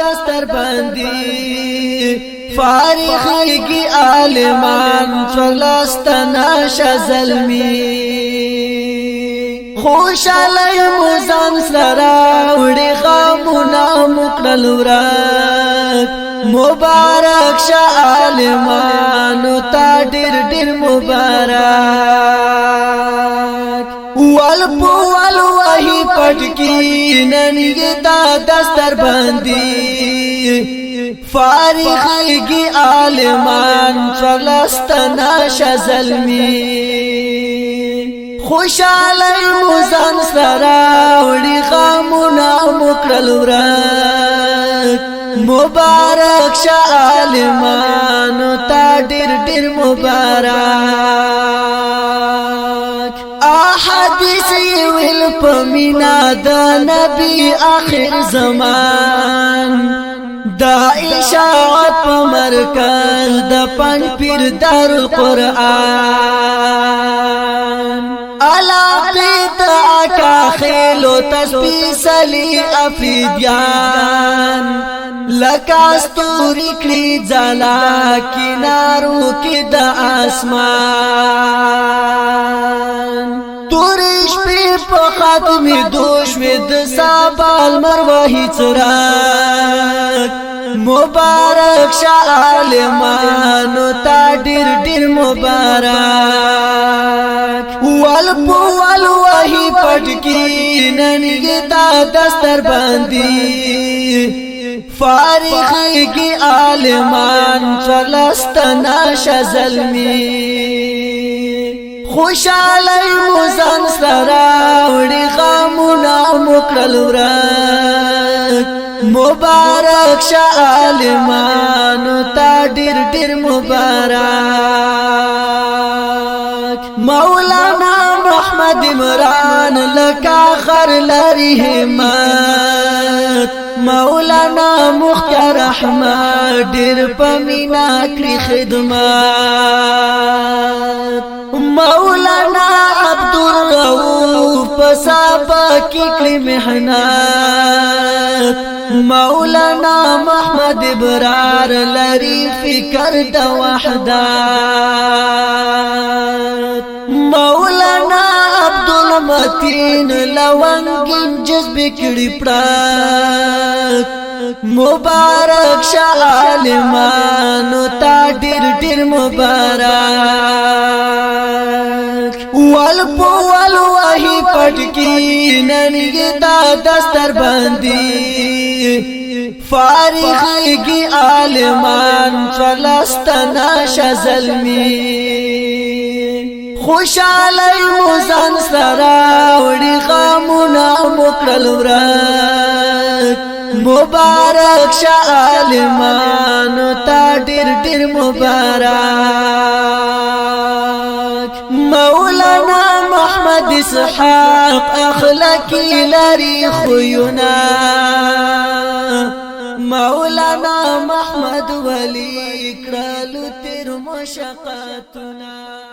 دستر باندې فارغیږي عالمان څلستنا شزلمی خوشاله مزان سره وړي غمونه مکړل ورک مبارک شه عالمانو تا ډېر ډېر مبارک ول وحی پټکی ننګ دا دستر باندې فارغیږي عالمان څلستنا شزلمی خوشاله مزان سره وړي غمونه مکړل ورک مبارک شه عالمانو تا ډېر ډېر مبارک احادیث ویل پمینا د نبی اخر زمان دا اشاعت په مرکز د پن پیر دار القرآن علاقه آقا خیلو تسبیح سلی افیدیان لکاستوری کلی زلا کنارو کی دا آسمان تورش پی پا خاتمی دوش وید سابال مروحی چراک مبارک شا عالمانو تا ډېر ډېر مبارک ول وحی پټکی ننګ دا دستر باندې فارغیږي عالمان څلستنا شزلمی خوشاله مزان سره وړي غمونه مکړل ورک مبارک شه عالمانو تا ډېر ډېر مبارک مولانا محمد عمران لکا خر لري همت مولانا مختار احمد ډېر پمینا کړی خدمت مولانا عبدالرؤوف پسابا کی کړی محنت مولانا محمد ابرار لري فکر د وحدت مولانا عبدالمتین لونګین جذب کړي پړک مبارک شه عالمانو تا ډېر ډېر مبارک ول وحی پټکی ننګ دا دستر باندې فارغیږي عالمان څلستنا شزلمی خوشاله مزان سره وړي غمونه مکړل ورک مبارک شه عالمانو تا ډېر ډېر مبارک مولانا محمد اسحاق اخلاقی لري خوینا مولانا محمد ولی کړلو تیر مشقتنا